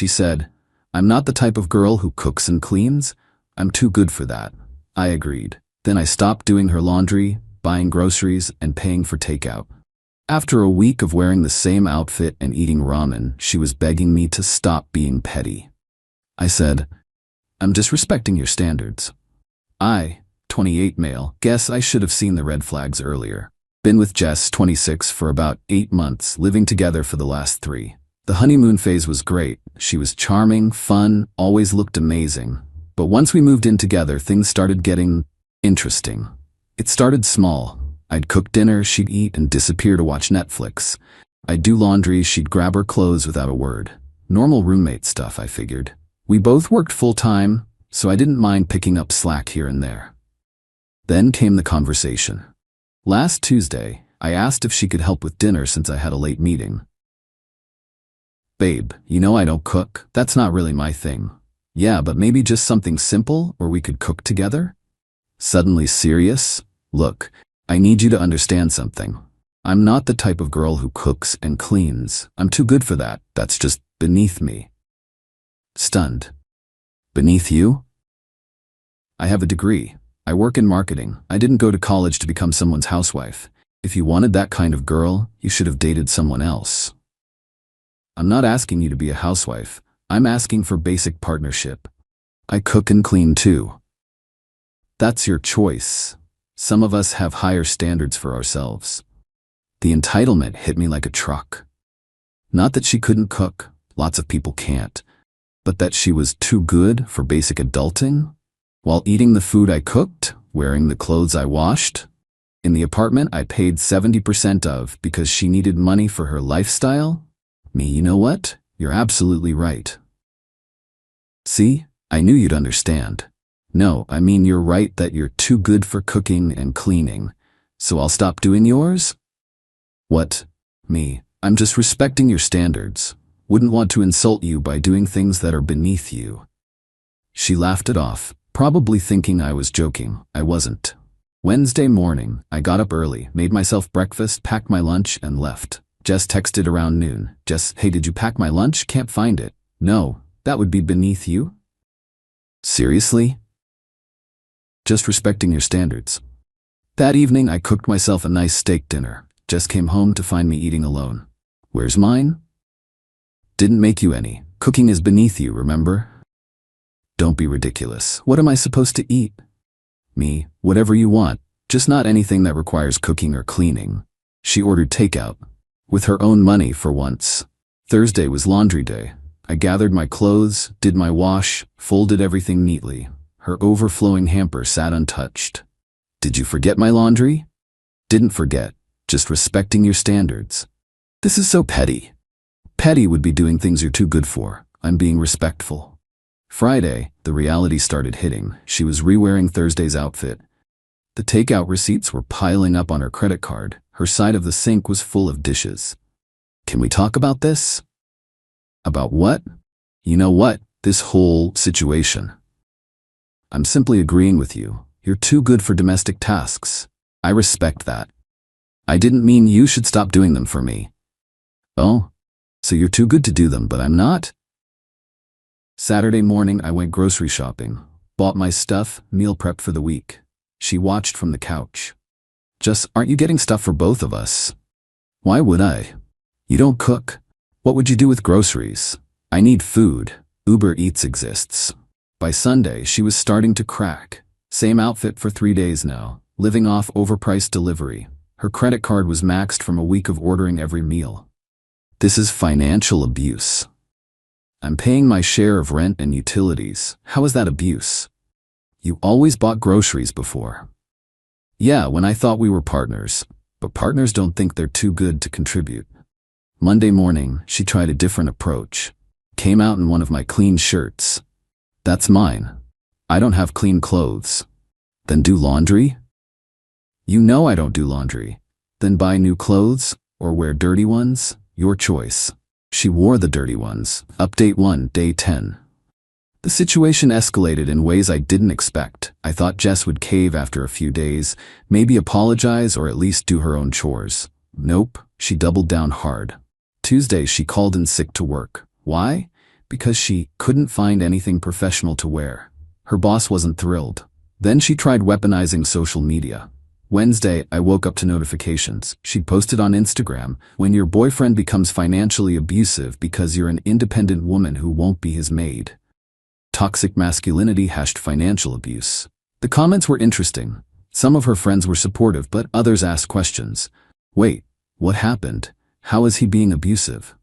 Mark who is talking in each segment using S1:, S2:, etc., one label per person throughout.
S1: She said, "I'm not the type of girl who cooks and cleans. I'm too good for that." I agreed. Then I stopped doing her laundry, buying groceries, and paying for takeout. After a week of wearing the same outfit and eating ramen, she was begging me to stop being petty. I said, "I'm disrespecting your standards." I, 28 male, guess I should have seen the red flags earlier. Been with Jess, 26, for about 8 months, living together for the last 3. The honeymoon phase was great. She was charming, fun, always looked amazing. But once we moved in together, things started getting interesting. It started small. I'd cook dinner, she'd eat and disappear to watch Netflix. I'd do laundry, she'd grab her clothes without a word. Normal roommate stuff, I figured. We both worked full-time, so I didn't mind picking up slack here and there. Then came the conversation. Last Tuesday, I asked if she could help with dinner since I had a late meeting. "Babe, you know I don't cook. That's not really my thing." "Yeah, but maybe just something simple, or we could cook together?" Suddenly serious? "Look, I need you to understand something. I'm not the type of girl who cooks and cleans. I'm too good for that. That's just beneath me." Stunned. "Beneath you?" "I have a degree. I work in marketing. I didn't go to college to become someone's housewife. If you wanted that kind of girl, you should have dated someone else." "I'm not asking you to be a housewife. I'm asking for basic partnership. I cook and clean too." "That's your choice. Some of us have higher standards for ourselves." The entitlement hit me like a truck. Not that she couldn't cook, lots of people can't, but that she was too good for basic adulting? While eating the food I cooked, wearing the clothes I washed, in the apartment I paid 70% of because she needed money for her lifestyle? Me, you know what? You're absolutely right. See, I knew you'd understand. No, I mean you're right that you're too good for cooking and cleaning, so I'll stop doing yours? What? Me, I'm just respecting your standards. Wouldn't want to insult you by doing things that are beneath you. She laughed it off, probably thinking I was joking. I wasn't. Wednesday morning, I got up early, made myself breakfast, packed my lunch, and left. Jess texted around noon. "Jess, hey, did you pack my lunch? Can't find it." "No, that would be beneath you." Seriously? Just respecting your standards. That evening, I cooked myself a nice steak dinner. Jess came home to find me eating alone. "Where's mine?" "Didn't make you any. Cooking is beneath you, remember?" "Don't be ridiculous. What am I supposed to eat?" Me, whatever you want, just not anything that requires cooking or cleaning. She ordered takeout. With her own money for once. Thursday was laundry day. I gathered my clothes, did my wash, folded everything neatly. Her overflowing hamper sat untouched. "Did you forget my laundry?" "Didn't forget, just respecting your standards." This is so petty. Petty would be doing things you're too good for. I'm being respectful. Friday, the reality started hitting. She was re-wearing Thursday's outfit. The takeout receipts were piling up on her credit card. Her side of the sink was full of dishes. "Can we talk about this?" "About what?" "You know what? This whole situation." "I'm simply agreeing with you. You're too good for domestic tasks. I respect that. I didn't mean you should stop doing them for me." "Oh, so you're too good to do them, but I'm not?" Saturday morning, I went grocery shopping. Bought my stuff, meal prepped for the week. She watched from the couch. "Just, aren't you getting stuff for both of us?" "Why would I? You don't cook. What would you do with groceries?" "I need food. Uber Eats exists." By Sunday, she was starting to crack. Same outfit for 3 days now, living off overpriced delivery. Her credit card was maxed from a week of ordering every meal. This is financial abuse. I'm paying my share of rent and utilities. How is that abuse? "You always bought groceries before." "Yeah, when I thought we were partners. But partners don't think they're too good to contribute." Monday morning, she tried a different approach. Came out in one of my clean shirts. "That's mine. I don't have clean clothes." "Then do laundry?" "You know I don't do laundry." "Then buy new clothes, or wear dirty ones? Your choice." She wore the dirty ones. Update 1, day 10. The situation escalated in ways I didn't expect. I thought Jess would cave after a few days, maybe apologize or at least do her own chores. Nope, she doubled down hard. Tuesday, she called in sick to work. Why? because she couldn't find anything professional to wear. Her boss wasn't thrilled. Then she tried weaponizing social media. Wednesday, I woke up to notifications. She'd posted on Instagram, "When your boyfriend becomes financially abusive because you're an independent woman who won't be his maid." Toxic masculinity hashed financial abuse. The comments were interesting. Some of her friends were supportive, but others asked questions. Wait, what happened? How is he being abusive?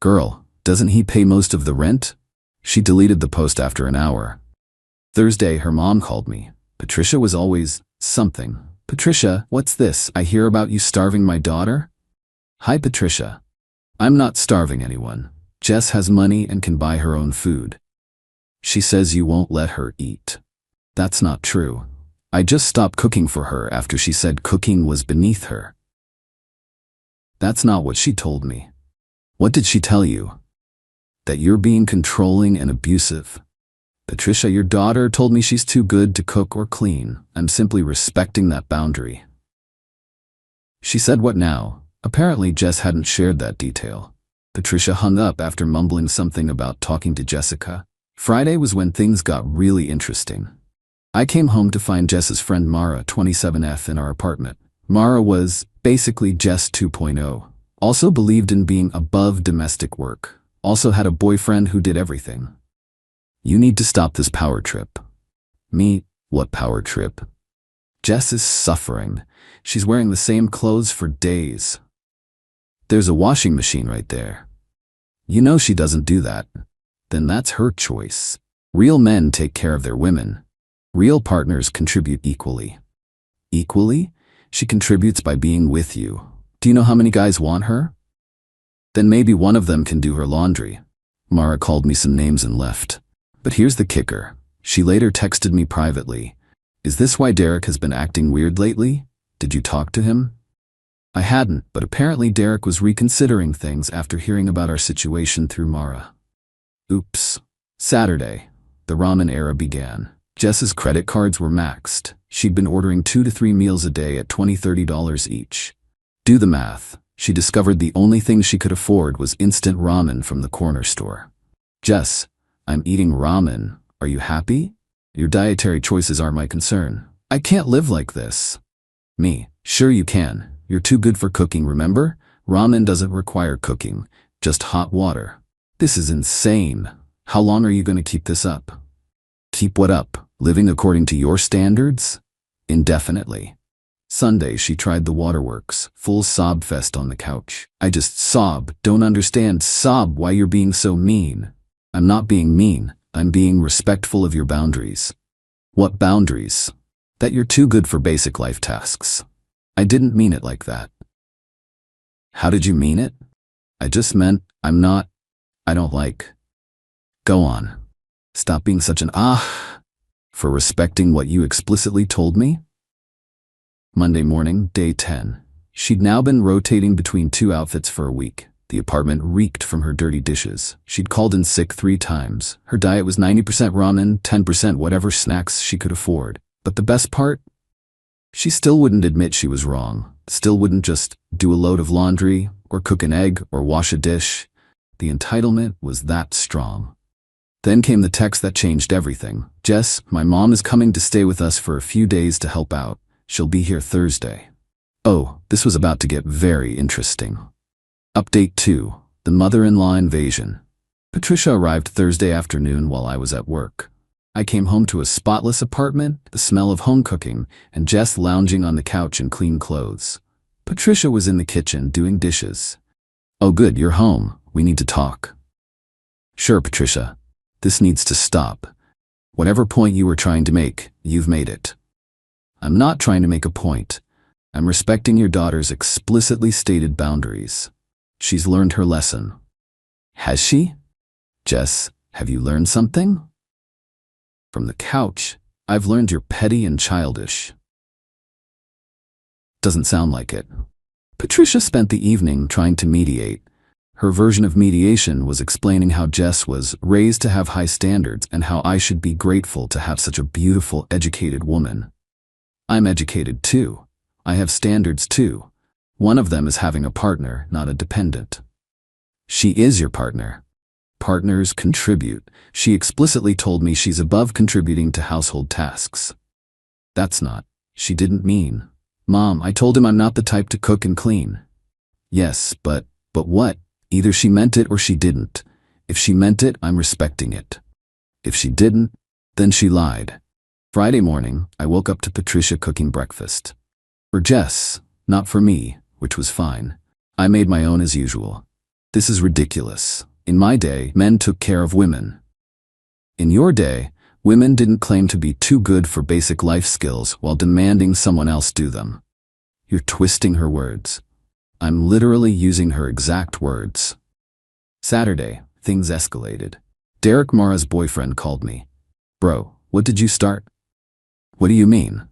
S1: Girl, doesn't he pay most of the rent? She deleted the post after an hour. Thursday, her mom called me. Patricia was always something. Patricia, what's this? I hear about you starving my daughter? Hi, Patricia. I'm not starving anyone. Jess has money and can buy her own food. She says you won't let her eat. That's not true. I just stopped cooking for her after she said cooking was beneath her. That's not what she told me. What did she tell you? That you're being controlling and abusive. Patricia, your daughter told me she's too good to cook or clean. I'm simply respecting that boundary. She said what now? Apparently Jess hadn't shared that detail. Patricia hung up after mumbling something about talking to Jessica. Friday was when things got really interesting. I came home to find Jess's friend Mara, 27F, in our apartment. Mara was basically Jess 2.0. Also believed in being above domestic work. Also had a boyfriend who did everything. You need to stop this power trip. Me? What power trip? Jess is suffering. She's wearing the same clothes for days. There's a washing machine right there. You know she doesn't do that. Then that's her choice. Real men take care of their women. Real partners contribute equally. Equally? She contributes by being with you. Do you know how many guys want her? Then maybe one of them can do her laundry. Mara called me some names and left. But here's the kicker. She later texted me privately. Is this why Derek has been acting weird lately? Did you talk to him? I hadn't, but apparently Derek was reconsidering things after hearing about our situation through Mara. Oops. Saturday. The ramen era began. Jess's credit cards were maxed. She'd been ordering 2 to 3 meals a day at $20–30 each. Do the math. She discovered the only thing she could afford was instant ramen from the corner store. Jess, I'm eating ramen. Are you happy? Your dietary choices are my concern. I can't live like this. Me, sure you can. You're too good for cooking, remember? Ramen doesn't require cooking, just hot water. This is insane. How long are you going to keep this up? Keep what up? Living according to your standards? Indefinitely. Sunday, she tried the waterworks. Full sob fest on the couch. I just sob. Don't understand. Sob why you're being so mean. I'm not being mean. I'm being respectful of your boundaries. What boundaries? That you're too good for basic life tasks. I didn't mean it like that. How did you mean it? I just meant I don't like. Go on. Stop being such an for respecting what you explicitly told me? Monday morning, day 10. She'd now been rotating between 2 outfits for a week. The apartment reeked from her dirty dishes. She'd called in sick 3 times. Her diet was 90% ramen, 10% whatever snacks she could afford. But the best part? She still wouldn't admit she was wrong. Still wouldn't just do a load of laundry, or cook an egg, or wash a dish. The entitlement was that strong. Then came the text that changed everything. Jess, my mom is coming to stay with us for a few days to help out. She'll be here Thursday. Oh, this was about to get very interesting. Update 2. The mother-in-law invasion. Patricia arrived Thursday afternoon while I was at work. I came home to a spotless apartment, the smell of home cooking, and Jess lounging on the couch in clean clothes. Patricia was in the kitchen doing dishes. Oh good, you're home. We need to talk. Sure, Patricia. This needs to stop. Whatever point you were trying to make, you've made it. I'm not trying to make a point. I'm respecting your daughter's explicitly stated boundaries. She's learned her lesson. Has she? Jess, have you learned something? From the couch, I've learned you're petty and childish. Doesn't sound like it. Patricia spent the evening trying to mediate. Her version of mediation was explaining how Jess was raised to have high standards and how I should be grateful to have such a beautiful, educated woman. I'm educated too. I have standards too. One of them is having a partner, not a dependent. She is your partner. partners contribute. She explicitly told me she's above contributing to household tasks. That's not. She didn't mean. Mom, I told him I'm not the type to cook and clean. Yes, but what? Either she meant it or she didn't. If she meant it, I'm respecting it. If she didn't, then she lied. Friday morning, I woke up to Patricia cooking breakfast. For Jess, not for me, which was fine. I made my own as usual. This is ridiculous. In my day, men took care of women. In your day, women didn't claim to be too good for basic life skills while demanding someone else do them. You're twisting her words. I'm literally using her exact words. Saturday, things escalated. Derek, Mara's boyfriend, called me. Bro, what did you start? What do you mean?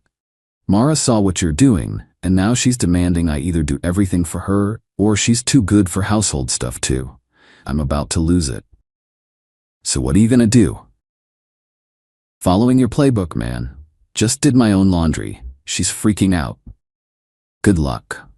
S1: Mara saw what you're doing, and now she's demanding I either do everything for her or she's too good for household stuff too. I'm about to lose it. So what are you gonna do? Following your playbook, man. Just did my own laundry. She's freaking out. Good luck.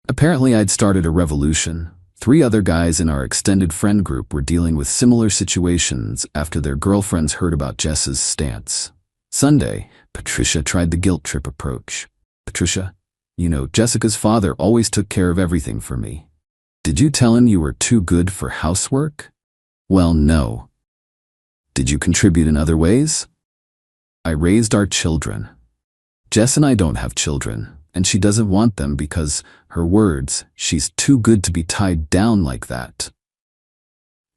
S1: Apparently I'd started a revolution. 3 other guys in our extended friend group were dealing with similar situations after their girlfriends heard about Jess's stance. Sunday, Patricia tried the guilt trip approach. Patricia, you know, Jessica's father always took care of everything for me. Did you tell him you were too good for housework? Well, no. Did you contribute in other ways? I raised our children. Jess and I don't have children, and she doesn't want them because, her words, she's too good to be tied down like that.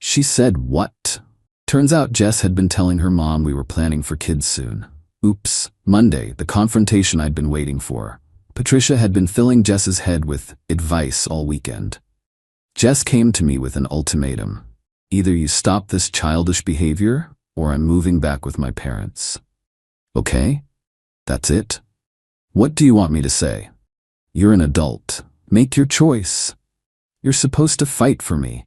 S1: She said what? Turns out Jess had been telling her mom we were planning for kids soon. Oops, Monday, the confrontation I'd been waiting for. Patricia had been filling Jess's head with advice all weekend. Jess came to me with an ultimatum. Either you stop this childish behavior, or I'm moving back with my parents. Okay? That's it? What do you want me to say? You're an adult. Make your choice. You're supposed to fight for me.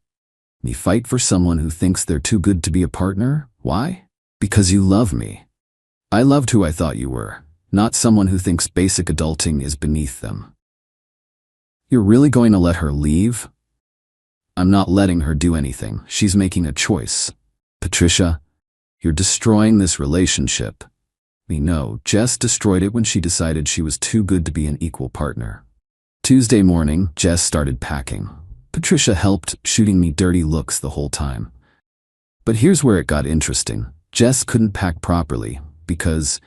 S1: Me fight for someone who thinks they're too good to be a partner? Why? Because you love me. I loved who I thought you were, not someone who thinks basic adulting is beneath them. You're really going to let her leave? I'm not letting her do anything. She's making a choice. Patricia, you're destroying this relationship. We know Jess destroyed it when she decided she was too good to be an equal partner. Tuesday morning, Jess started packing. Patricia helped, shooting me dirty looks the whole time. But here's where it got interesting. Jess couldn't pack properly because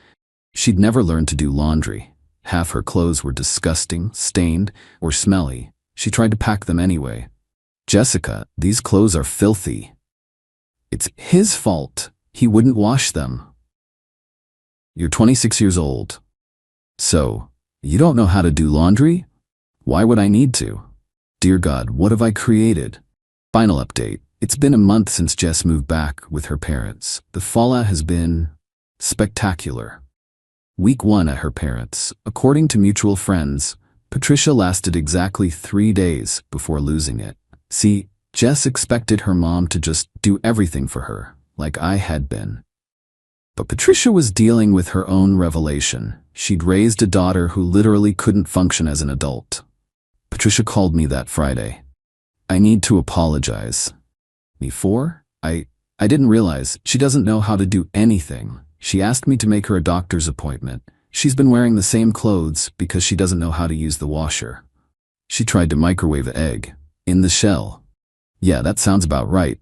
S1: she'd never learned to do laundry. Half her clothes were disgusting, stained, or smelly. She tried to pack them anyway. Jessica, these clothes are filthy. It's his fault. He wouldn't wash them. You're 26 years old. So, you don't know how to do laundry? Why would I need to? Dear God, what have I created? Final update. It's been a month since Jess moved back with her parents. The fallout has been spectacular. Week 1 at her parents'. According to mutual friends, Patricia lasted exactly 3 days before losing it. See, Jess expected her mom to just do everything for her, like I had been. But Patricia was dealing with her own revelation. She'd raised a daughter who literally couldn't function as an adult. Patricia called me that Friday. I need to apologize. Before? I didn't realize she doesn't know how to do anything. She asked me to make her a doctor's appointment. She's been wearing the same clothes because she doesn't know how to use the washer. She tried to microwave an egg. In the shell. Yeah, that sounds about right.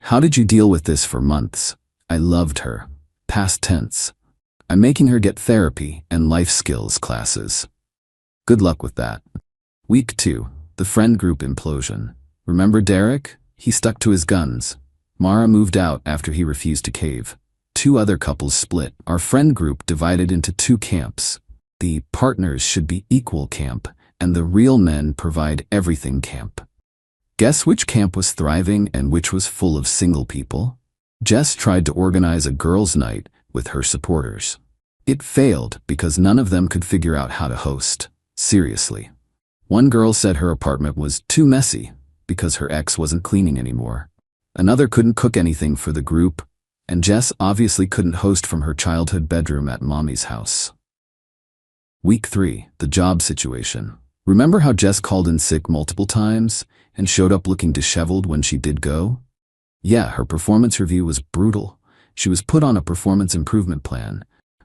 S1: How did you deal with this for months? I loved her. Past tense. I'm making her get therapy and life skills classes. Good luck with that. Week 2. The friend group implosion. Remember Derek? He stuck to his guns. Mara moved out after he refused to cave. 2 other couples split. Our friend group divided into 2 camps. The partners should be equal camp, and the real men provide everything camp. Guess which camp was thriving and which was full of single people? Jess tried to organize a girls' night with her supporters. It failed because none of them could figure out how to host. Seriously. One girl said her apartment was too messy because her ex wasn't cleaning anymore. Another couldn't cook anything for the group, and Jess obviously couldn't host from her childhood bedroom at mommy's house. Week 3. The job situation. Remember how Jess called in sick multiple times and showed up looking disheveled when she did go? Yeah, her performance review was brutal. She was put on a performance improvement plan.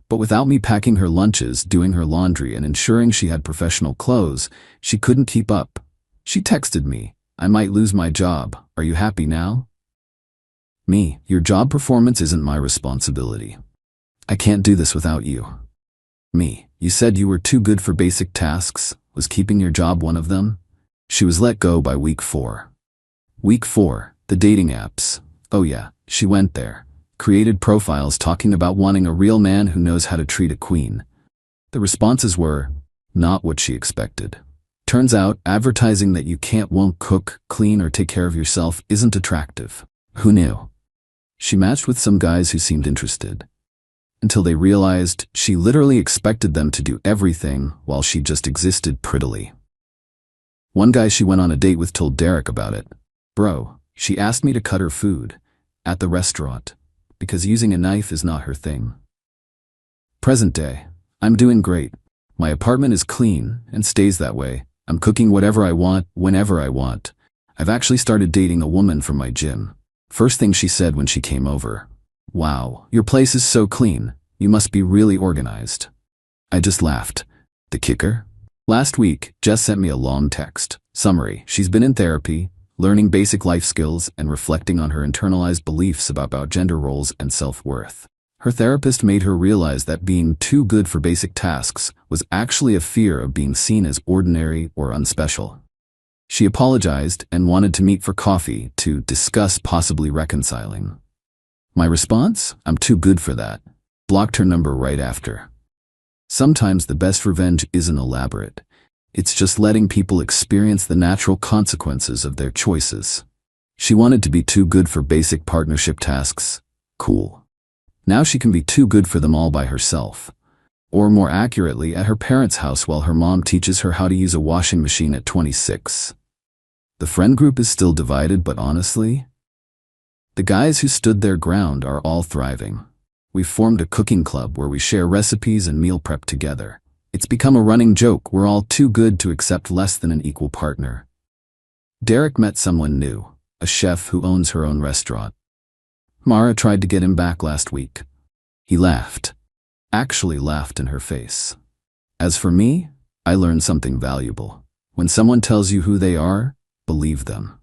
S1: But without me packing her lunches, doing her laundry, and ensuring she had professional clothes, she couldn't keep up. She texted me, "I might lose my job. Are you happy now?" Me, "Your job performance isn't my responsibility. I can't do this without you." Me, "You said you were too good for basic tasks. Was keeping your job one of them?" She was let go by week 4. Week 4, the dating apps. Oh yeah, she went there. Created profiles talking about wanting a real man who knows how to treat a queen. The responses were not what she expected. Turns out, advertising that you won't cook, clean, or take care of yourself isn't attractive. Who knew? She matched with some guys who seemed interested. Until they realized she literally expected them to do everything while she just existed prettily. One guy she went on a date with told Derek about it. "Bro, she asked me to cut her food at the restaurant because using a knife is not her thing." Present day. I'm doing great. My apartment is clean and stays that way. I'm cooking whatever I want, whenever I want. I've actually started dating a woman from my gym. First thing she said when she came over, "Wow, your place is so clean. You must be really organized." I just laughed. The kicker? Last week, Jess sent me a long text. Summary: she's been in therapy, learning basic life skills, and reflecting on her internalized beliefs about gender roles and self-worth. Her therapist made her realize that being too good for basic tasks was actually a fear of being seen as ordinary or unspecial. She apologized and wanted to meet for coffee to discuss possibly reconciling. My response? I'm too good for that. Blocked her number right after. Sometimes the best revenge isn't elaborate. It's just letting people experience the natural consequences of their choices. She wanted to be too good for basic partnership tasks. Cool. Now she can be too good for them all by herself. Or more accurately, at her parents' house while her mom teaches her how to use a washing machine at 26. The friend group is still divided, but honestly, the guys who stood their ground are all thriving. We've formed a cooking club where we share recipes and meal prep together. It's become a running joke. We're all too good to accept less than an equal partner. Derek met someone new, a chef who owns her own restaurant. Mara tried to get him back last week. He laughed. Actually laughed in her face. As for me, I learned something valuable. When someone tells you who they are, believe them.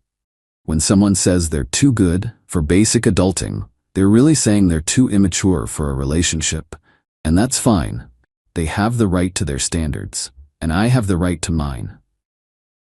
S1: When someone says they're too good for basic adulting, they're really saying they're too immature for a relationship. And that's fine. They have the right to their standards, and I have the right to mine.